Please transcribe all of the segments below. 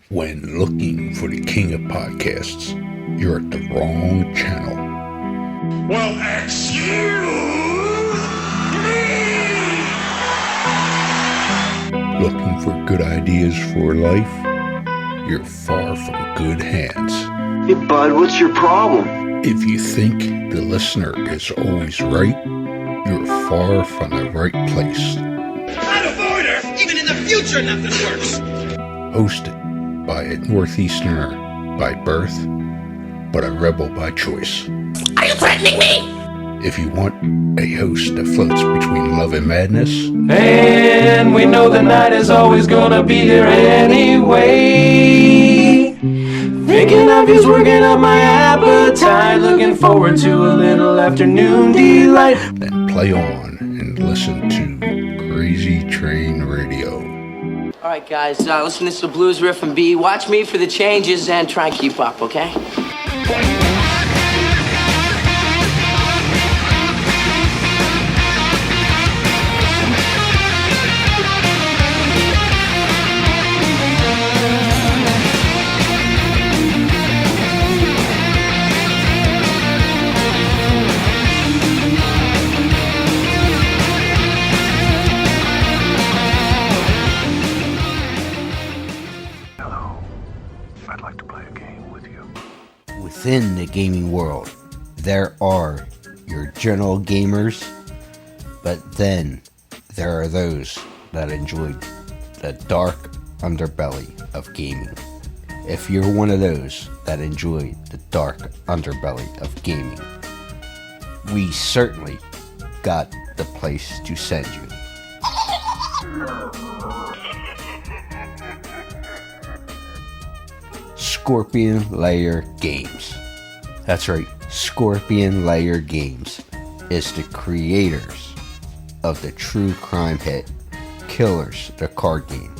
When looking for the king of podcasts, you're at the wrong channel. Well, excuse me! Looking for good ideas for life? You're far from good hands. Hey, bud, what's your problem? If you think the listener is always right, you're far from the right place. Out of order! Even in the future, nothing works! Hosted by a Northeasterner by birth, but a rebel by choice. Are you threatening me? If you want a host that floats between love and madness, and we know the night is always gonna be here anyway. Thinking of you's working up my appetite. Looking forward to a little afternoon delight. then play on and listen to Crazy Train Radio. All right, guys, listen to this blues riff and B. Watch me for the changes and try and keep up, okay? Within the gaming world, there are your general gamers, but then there are those that enjoy the dark underbelly of gaming. If you're one of those that enjoy the dark underbelly of gaming, we certainly got the place to send you. Scorpion Lair Games. That's right, Scorpion Lair Games is the creators of the true crime hit Killers, the card game.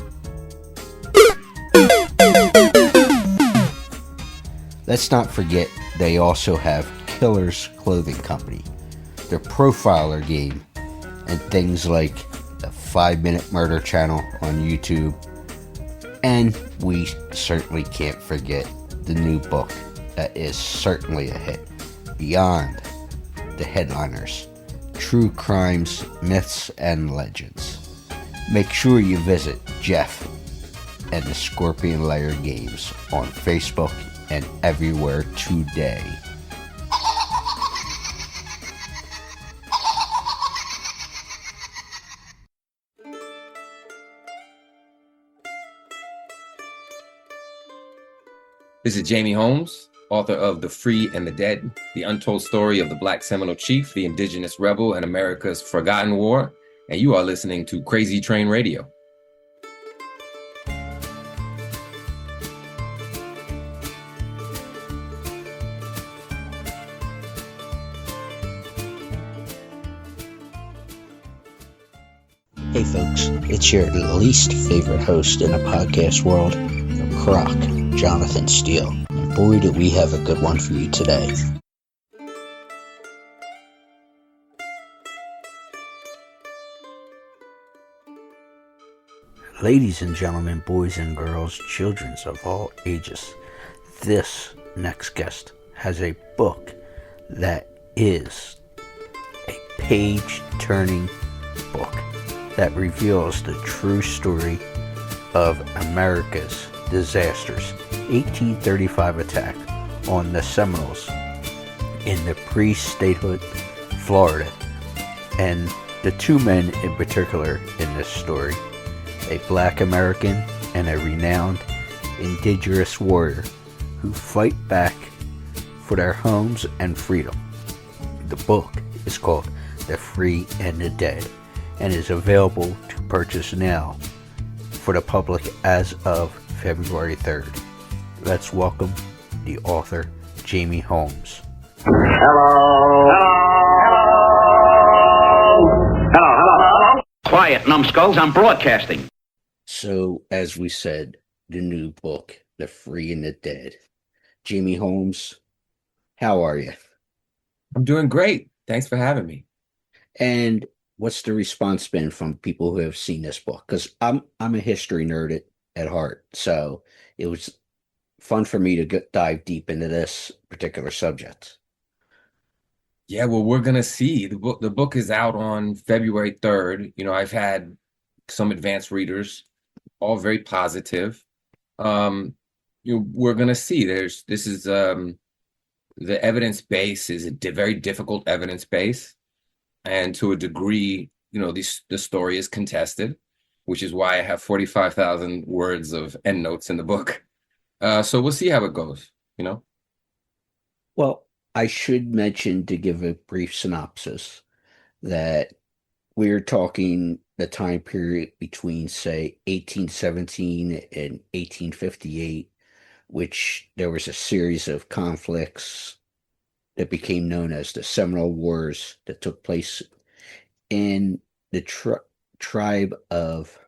Let's not forget they also have Killers Clothing Company, the profiler game, and things like the 5-Minute Murder channel on YouTube. And we certainly can't forget the new book that is certainly a hit, Beyond the Headliners, True Crimes, Myths, and Legends. Make sure you visit Jeff and the Scorpion Lair Games on Facebook and everywhere today. This is Jamie Holmes, author of The Free and the Dead, the untold story of the Black Seminole Chief, the indigenous rebel, and America's forgotten war, and you are listening to Crazy Train Radio. Hey folks, it's your least favorite host in the podcast world, Croc, Jonathan Steele. And boy, do we have a good one for you today. Ladies and gentlemen, boys and girls, children of all ages, this next guest has a book that is a page-turning book that reveals the true story of America's disasters. 1835 attack on the Seminoles in the pre-statehood Florida, and the two men in particular in this story, a Black American and a renowned indigenous warrior who fight back for their homes and freedom. The book is called The Free and the Dead and is available to purchase now for the public as of February 3rd. Let's welcome the author, Jamie Holmes. Hello. Quiet, numbskulls, I'm broadcasting. So, as we said, the new book, The Free and the Dead. Jamie Holmes, how are you? I'm doing great. Thanks for having me. And what's the response been from people who have seen this book? Because I'm a history nerd at heart. So it was fun for me to dive deep into this particular subject. Yeah, well, we're gonna see. The book is out on February 3rd. I've had some advanced readers, all very positive. We're gonna see. The evidence base is a very difficult evidence base, and to a degree, the story is contested, which is why I have 45,000 words of endnotes in the book. So we'll see how it goes. Well, I should mention, to give a brief synopsis, that we're talking the time period between, say, 1817 and 1858, which there was a series of conflicts that became known as the Seminole Wars that took place in the tribe of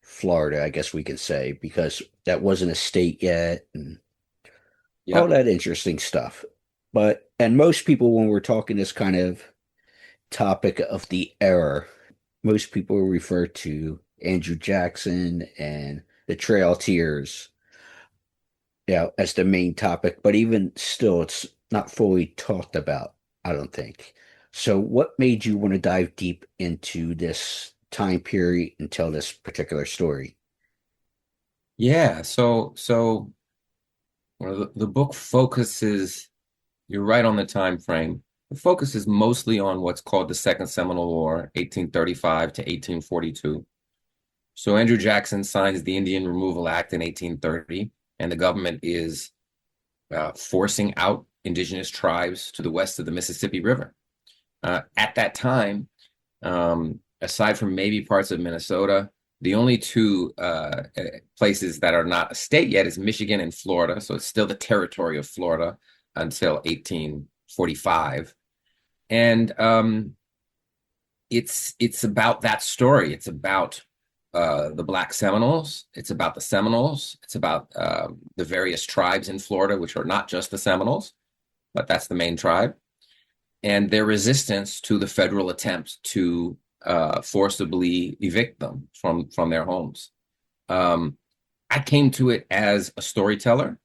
Florida, I guess we could say, because that wasn't a state yet, and all that interesting stuff. And most people, when we're talking this kind of topic of the era, most people refer to Andrew Jackson and the Trail of Tears, as the main topic. But even still, it's not fully talked about, I don't think. So what made you want to dive deep into this time period and tell this particular story? Yeah, so the book focuses, you're right on the time frame. It focuses mostly on what's called the Second Seminole War, 1835 to 1842. So Andrew Jackson signs the Indian Removal Act in 1830, and the government is forcing out indigenous tribes to the west of the Mississippi River. At that time, aside from maybe parts of Minnesota, the only two places that are not a state yet is Michigan and Florida. So it's still the territory of Florida until 1845. And it's about that story. It's about the Black Seminoles. It's about the Seminoles. It's about the various tribes in Florida, which are not just the Seminoles, but that's the main tribe, and their resistance to the federal attempt to forcibly evict them from their homes. I came to it as a storyteller.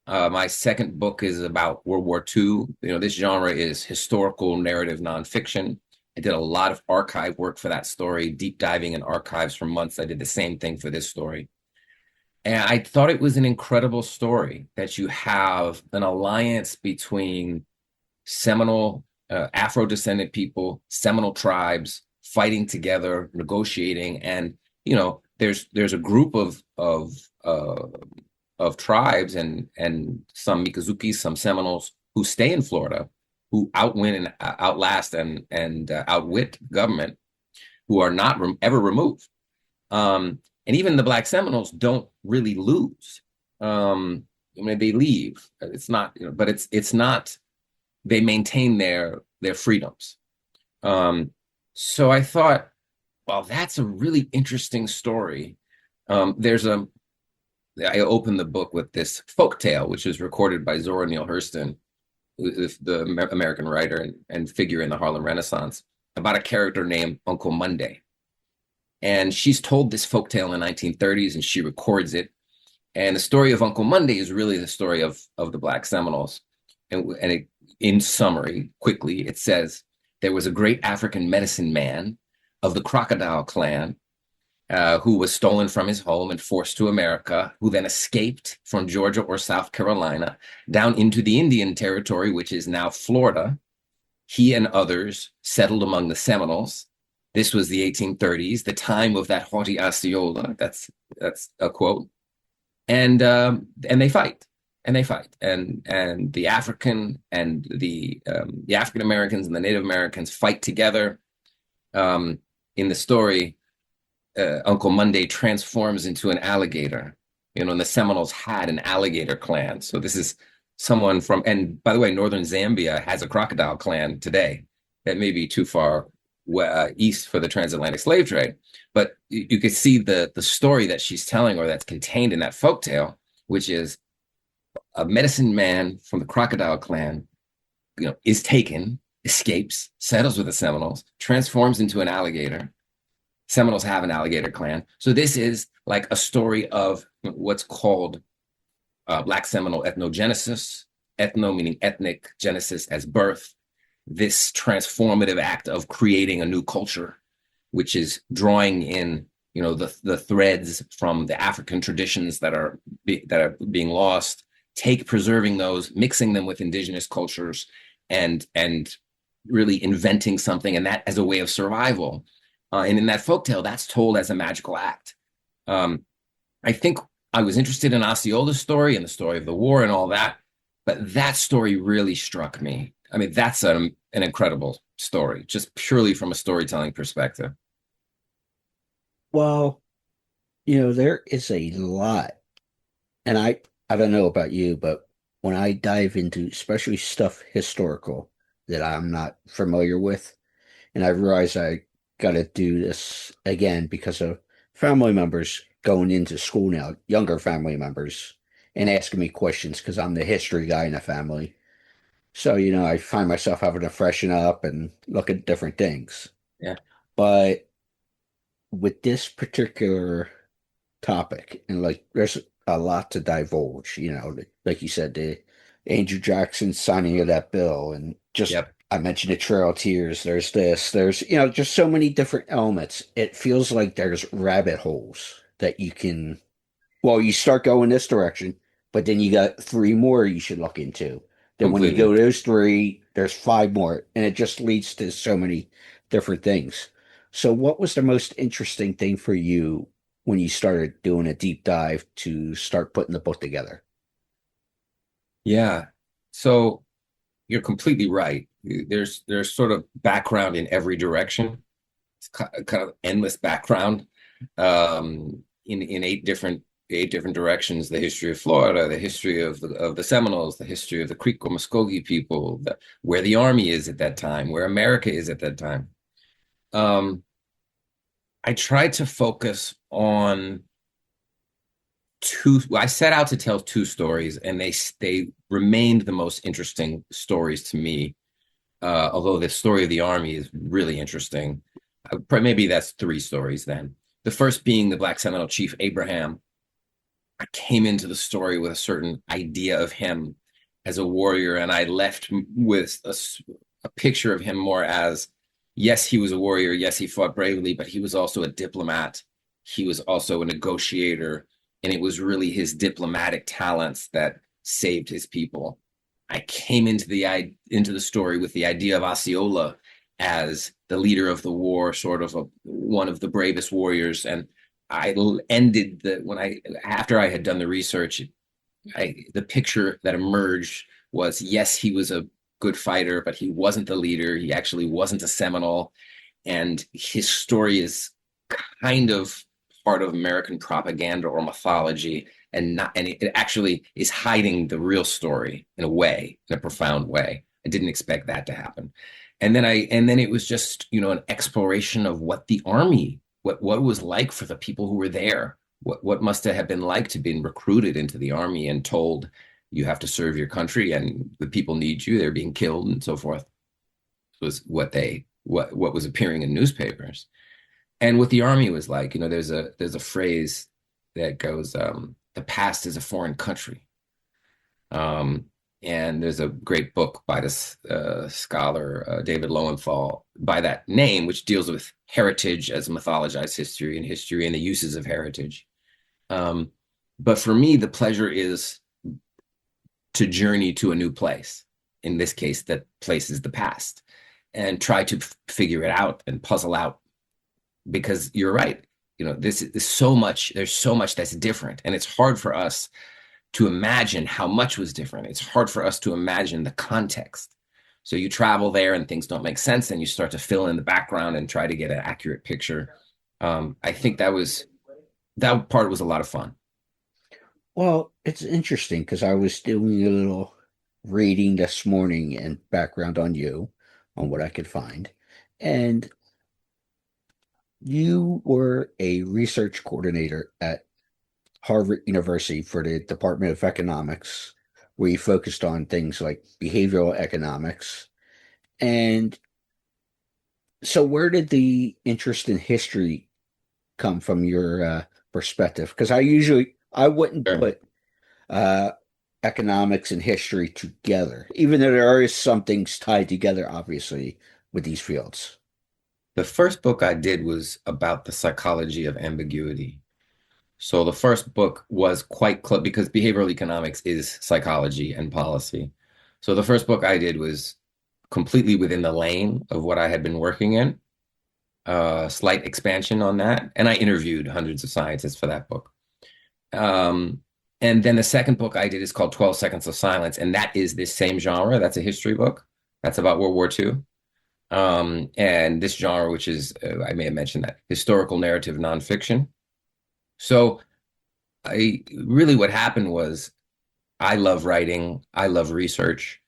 My second book is about World War II. This genre is historical narrative nonfiction. I did a lot of archive work for that story, deep diving in archives for months. I did the same thing for this story. And I thought it was an incredible story that you have an alliance between Seminole, Afro-descendant people, Seminole tribes fighting together, negotiating. And, there's a group of tribes and some Mikazukis, some Seminoles who stay in Florida, who outwin and outlast and outwit government, who are not ever removed. And even the Black Seminoles don't really lose. They leave. It's not, but it's not. They maintain their freedoms. So I thought, well, that's a really interesting story. I opened the book with this folktale, which is recorded by Zora Neale Hurston, the American writer and figure in the Harlem Renaissance, about a character named Uncle Monday. And she's told this folktale in the 1930s, and she records it. And the story of Uncle Monday is really the story of the Black Seminoles. And in summary, quickly, it says, there was a great African medicine man of the Crocodile Clan who was stolen from his home and forced to America, who then escaped from Georgia or South Carolina down into the Indian Territory, which is now Florida. He and others settled among the Seminoles. This was the 1830s, the time of that haughty Osceola. That's a quote. And they fight. And the African and the African Americans and the Native Americans fight together. In the story, Uncle Monday transforms into an alligator, and the Seminoles had an alligator clan. So this is someone from, and by the way, Northern Zambia has a crocodile clan today. That may be too far east for the transatlantic slave trade. But you could see the story that she's telling, or that's contained in that folktale, which is a medicine man from the crocodile clan, is taken, escapes, settles with the Seminoles, transforms into an alligator, Seminoles have an alligator clan. So this is like a story of what's called Black Seminole ethnogenesis, ethno meaning ethnic, genesis as birth, this transformative act of creating a new culture, which is drawing in, the threads from the African traditions that are being lost, preserving those, mixing them with indigenous cultures, and really inventing something, and that as a way of survival. And in that folktale, that's told as a magical act. I think I was interested in Osceola's story and the story of the war and all that, but that story really struck me. I mean, that's an incredible story, just purely from a storytelling perspective. Well, there is a lot, and I don't know about you, but when I dive into especially stuff historical that I'm not familiar with, and I realize I got to do this again because of family members going into school now, younger family members, and asking me questions because I'm the history guy in the family. So, I find myself having to freshen up and look at different things. Yeah. But with this particular topic, and like there's a lot to divulge, like you said, the Andrew Jackson signing of that bill, and just Yep. I mentioned the Trail of Tears. There's there's just so many different elements. It feels like there's rabbit holes that you can, you start going this direction, but then you got 3 more you should look into. Then when you go to those 3, there's 5 more, and it just leads to so many different things. So what was the most interesting thing for you when you started doing a deep dive to start putting the book together? Yeah. So you're completely right. There's sort of background in every direction. It's kind of endless background in 8 different directions: the history of Florida, the history of the Seminoles, the history of the Creek Muskogee people, where the Army is at that time, where America is at that time. I tried to focus on I set out to tell 2 stories, and they remained the most interesting stories to me. Although the story of the Army is really interesting. Maybe that's 3 stories then. The first being the Black Seminole chief Abraham. I came into the story with a certain idea of him as a warrior, and I left with a picture of him more as, yes, he was a warrior, yes, he fought bravely, but he was also a diplomat. He was also a negotiator, and it was really his diplomatic talents that saved his people. I came into the story with the idea of Osceola as the leader of the war, sort of one of the bravest warriors, and I ended after I had done the research, the picture that emerged was, yes, he was a good fighter, but he wasn't the leader. He actually wasn't a Seminole, and his story is kind of part of American propaganda or mythology, and it actually is hiding the real story in a profound way. I didn't expect that to happen, and then it was just an exploration of what the Army. What it was like for the people who were there, what must have been like to be recruited into the Army and told you have to serve your country and the people need you, they're being killed and so forth. It was what was appearing in newspapers, and what the Army was like. There's a phrase that goes, "The past is a foreign country," and there's a great book by this scholar, David Lowenthal, by that name, which deals with heritage as mythologized history and the uses of heritage. But for me, the pleasure is to journey to a new place. In this case, that place is the past, and try to figure it out and puzzle out. Because you're right, this is so much. There's so much that's different, and it's hard for us to imagine how much was different. It's hard for us to imagine the context. So you travel there and things don't make sense, and you start to fill in the background and try to get an accurate picture. I think that part was a lot of fun. Well, it's interesting because I was doing a little reading this morning and background on you, on what I could find. And you were a research coordinator at Harvard University for the Department of Economics, where you focused on things like behavioral economics. And so where did the interest in history come from your perspective, because I wouldn't Sure. put uh, economics and history together, even though there is some things tied together, obviously, with these fields. The first book I did was about the psychology of ambiguity. So the first book was quite close because behavioral economics is psychology and policy. So the first book I did was completely within the lane of what I had been working in, slight expansion on that. And I interviewed hundreds of scientists for that book. And then the second book I did is called 12 Seconds of Silence. And that is this same genre. That's a history book. That's about World War II. And this genre, which is, I may have mentioned that, historical narrative nonfiction. So what happened was I love writing. I love research.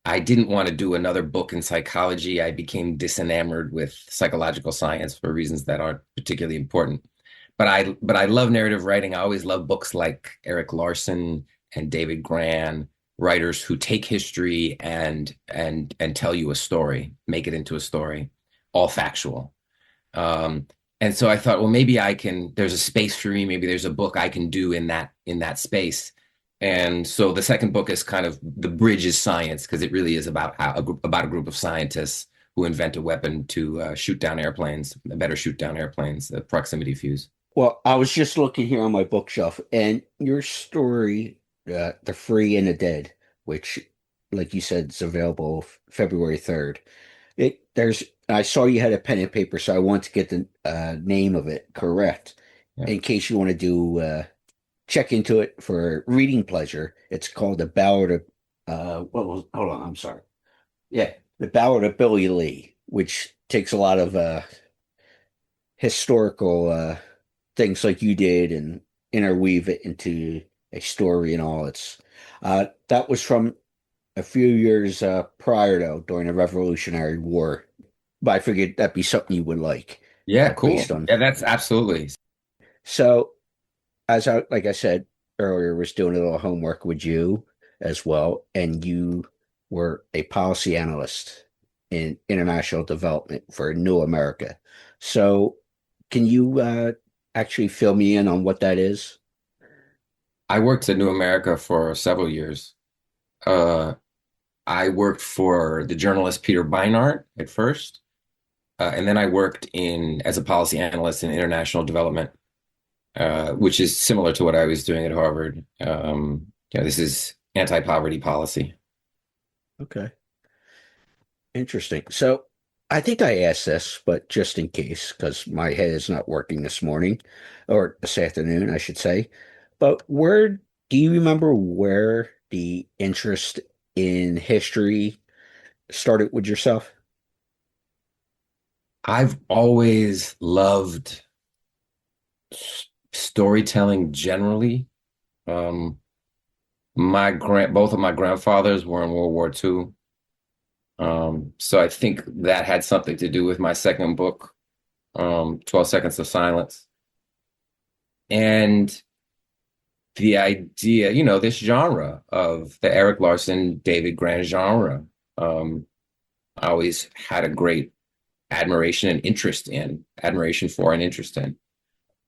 I didn't want to do another book in psychology. I became disenamored with psychological science for reasons that aren't particularly important. But I love narrative writing. I always love books like Erik Larson and David Grann, writers who take history and tell you a story, make it into a story, all factual. And so I thought, well, maybe there's a space for me. Maybe there's a book I can do in that space. And so the second book is kind of the bridge is science, because it really is about a group of scientists who invent a weapon to shoot down airplanes, the proximity fuse. Well, I was just looking here on my bookshelf, and your story, The Free and the Dead, which, like you said, is available February 3rd. I saw you had a pen and paper, so I want to get the name of it correct. Yeah. In case you want to do check into it for reading pleasure. It's called The Ballad of hold on, I'm sorry. Yeah, The Ballad of Billy Lee, which takes a lot of historical things like you did and interweave it into a story and all. That was from a few years prior, though, during the Revolutionary War. But I figured that'd be something you would like. Yeah, cool. Yeah, that's absolutely. So, like I said earlier, was doing a little homework with you as well, and you were a policy analyst in international development for New America. So, can you actually fill me in on what that is? I worked at New America for several years. I worked for the journalist Peter Beinart at first, and then I worked as a policy analyst in international development, which is similar to what I was doing at Harvard. This is anti-poverty policy. Okay. Interesting. So I think I asked this, but just in case, because my head is not working this morning, or this afternoon, I should say. But do you remember where the interest in history started with yourself? I've always loved storytelling generally. Both of my grandfathers were in World War II. So I think that had something to do with my second book, 12 Seconds of Silence. And the idea, this genre of the Erik Larson, David Grann genre, I always had a great admiration for and interest in.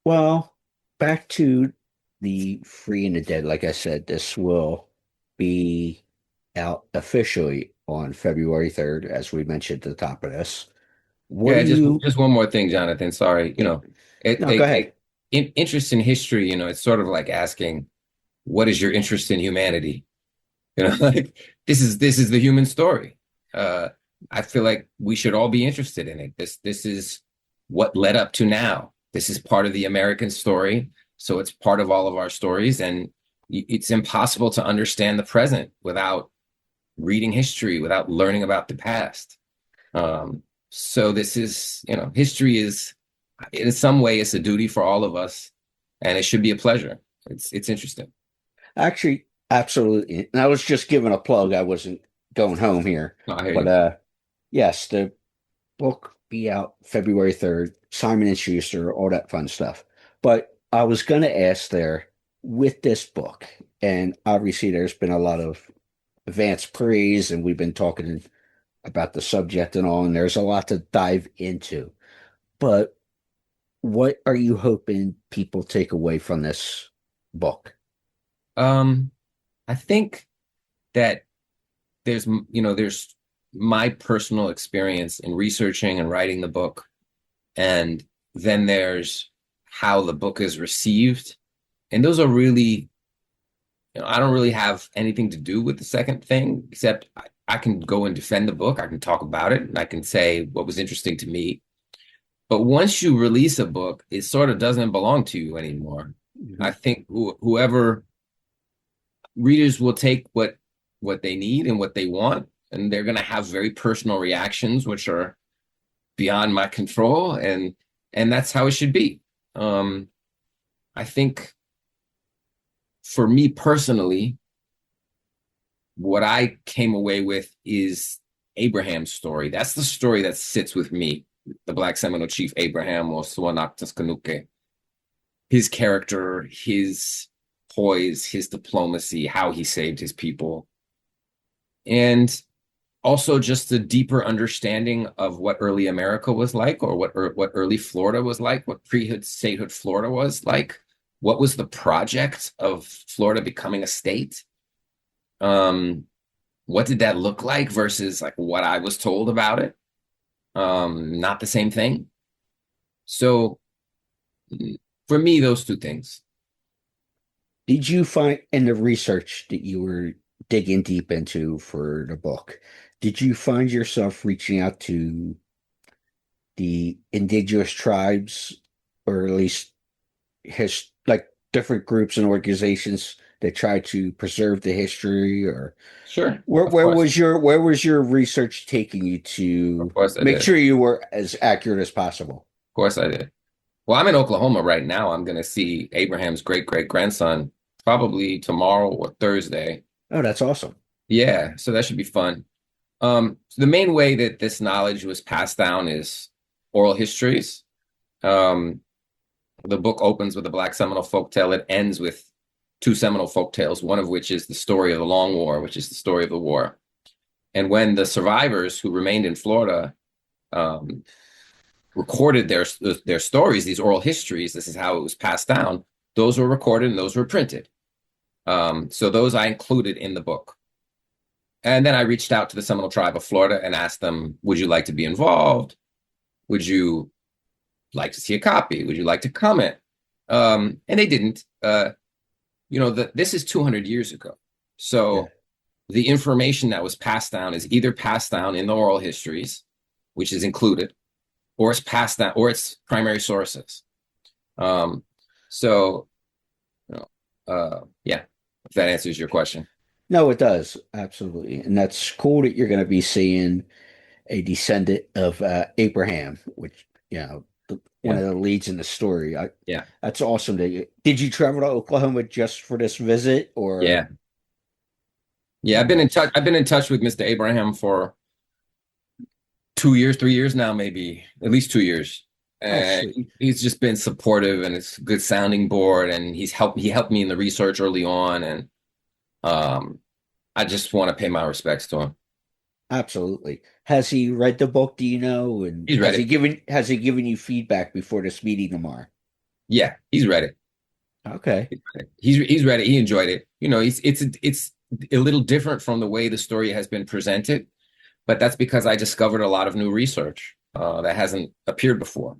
Well, back to The Free and the Dead. Like I said, this will be out officially on February 3rd, as we mentioned at the top of this. Just one more thing, Jonathan. Sorry. Go ahead. Interest in history, it's sort of like asking, what is your interest in humanity? Like this is the human story. I feel like we should all be interested in it. This is what led up to now. This is part of the American story. So it's part of all of our stories. And it's impossible to understand the present without reading history, without learning about the past. So this is, history is, in some way, it's a duty for all of us, and it should be a pleasure. It's interesting. Actually, absolutely. And I was just giving a plug. I wasn't going home here. No, I hear you. Yes, the book be out February 3rd, Simon & Schuster, all that fun stuff. But I was going to ask there, with this book, and obviously there's been a lot of advanced praise, and we've been talking about the subject and all, and there's a lot to dive into. But what are you hoping people take away from this book? I think that there's my personal experience in researching and writing the book, and then there's how the book is received. And those are really, I don't really have anything to do with the second thing, except I can go and defend the book. I can talk about it, and I can say what was interesting to me. But once you release a book, it sort of doesn't belong to you anymore. Mm-hmm. I think whoever readers will take what they need and what they want, and they're going to have very personal reactions, which are beyond my control, and that's how it should be. I think for me personally, what I came away with is Abraham's story. That's the story that sits with me, the Black Seminole Chief Abraham, or Swanaktas his character, his poise, his diplomacy, how he saved his people. And also just a deeper understanding of what early America was like, or what early Florida was like, what pre-statehood Florida was like. What was the project of Florida becoming a state? What did that look like versus like what I was told about it? Not the same thing. So for me, those two things. Did you find in the research that you were digging deep into for the book, did you find yourself reaching out to the indigenous tribes, or at least like different groups and organizations that try to preserve the history? Or sure, where was your research taking you to make sure you were as accurate as possible? Of course I did. Well, I'm in Oklahoma right now. I'm going to see Abraham's great-great-grandson probably tomorrow or Thursday. Oh, that's awesome. Yeah, so that should be fun. So the main way that this knowledge was passed down is oral histories. The book opens with a Black Seminole folktale. It ends with two Seminole folktales, one of which is the story of the Long War, which is the story of the war. And when the survivors who remained in Florida recorded their stories, these oral histories, this is how it was passed down, those were recorded and those were printed. So those I included in the book. And then I reached out to the Seminole Tribe of Florida and asked them, would you like to be involved? Would you like to see a copy? Would you like to comment? And they didn't. This is 200 years ago. So the information that was passed down is either passed down in the oral histories, which is included, or it's passed down, or it's primary sources. If that answers your question. No, it does. Absolutely. And that's cool that you're going to be seeing a descendant of Abraham, which, one of the leads in the story. That's awesome. Did you travel to Oklahoma just for this visit, or? Yeah. I've been in touch. I've been in touch with Mr. Abraham for 2 years, 3 years now, maybe at least 2 years. And he's just been supportive, and it's a good sounding board, and he helped me in the research early on. And I just want to pay my respects to him. Absolutely. Has he read the book? Do you know? And he's read it. Has he given you feedback before this meeting tomorrow? Yeah, he's read it. Okay. He's read it. He enjoyed it. It's a little different from the way the story has been presented, but that's because I discovered a lot of new research that hasn't appeared before.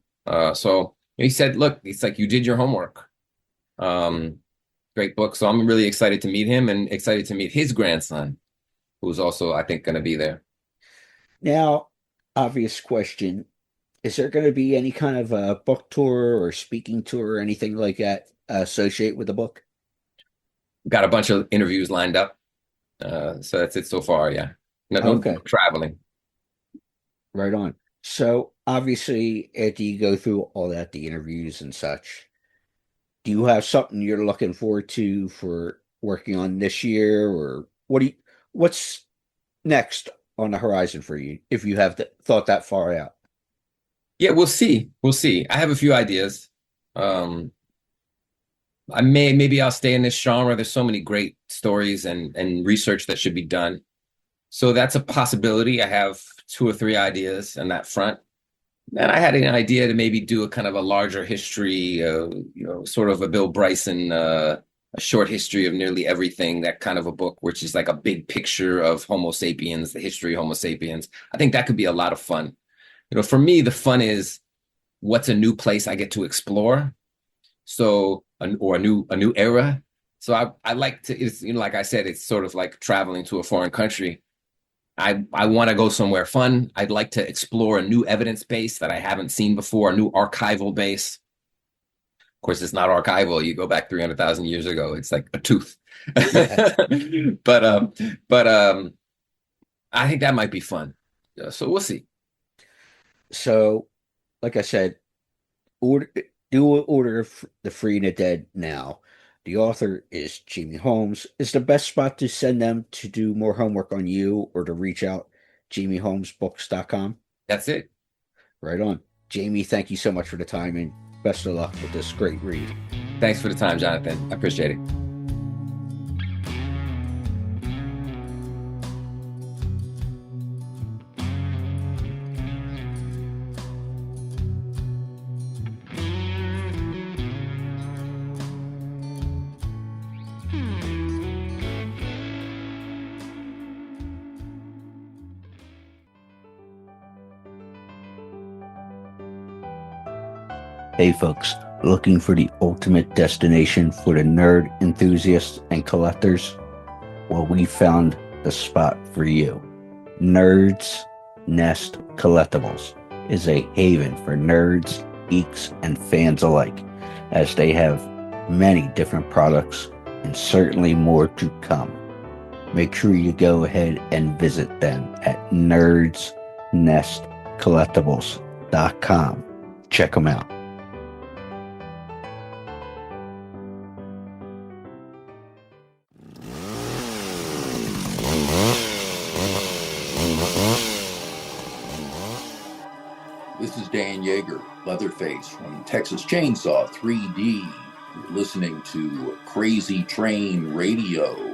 So he said, look, it's like you did your homework. Great book. So I'm really excited to meet him, and excited to meet his grandson, who's also, I think, going to be there. Now, obvious question. Is there going to be any kind of a book tour or speaking tour or anything like that associated with the book? Got a bunch of interviews lined up. So that's it so far, yeah. No traveling. Right on. So obviously, after you go through all that, the interviews and such, do you have something you're looking forward to for working on this year, or what's next on the horizon for you, if you have thought that far out? Yeah, we'll see. I have a few ideas. Maybe I'll stay in this genre. There's so many great stories and research that should be done. So that's a possibility. I have 2 or 3 ideas on that front. And I had an idea to maybe do a kind of a larger history, sort of a Bill Bryson, a short history of nearly everything, that kind of a book, which is like a big picture of Homo sapiens, the history of Homo sapiens. I think that could be a lot of fun. For me, the fun is what's a new place I get to explore. So, or a new era. So I like to, it's, like I said, it's sort of like traveling to a foreign country. I want to go somewhere fun. I'd like to explore a new evidence base that I haven't seen before, a new archival base. Of course, it's not archival. You go back 300,000 years ago, it's like a tooth. But I think that might be fun. So we'll see. So, like I said, order The Free and the Dead now. The author is Jamie Holmes. Is the best spot to send them to do more homework on you or to reach out, jamieholmesbooks.com? That's it. Right on. Jamie, thank you so much for the time and best of luck with this great read. Thanks for the time, Jonathan. I appreciate it. Hey folks, looking for the ultimate destination for the nerd enthusiasts and collectors? Well, we found the spot for you. Nerds Nest Collectibles is a haven for nerds, geeks, and fans alike, as they have many different products and certainly more to come. Make sure you go ahead and visit them at nerdsnestcollectibles.com. Check them out. This is Dan Yeager, Leatherface from Texas Chainsaw 3D. You're listening to Crazy Train Radio.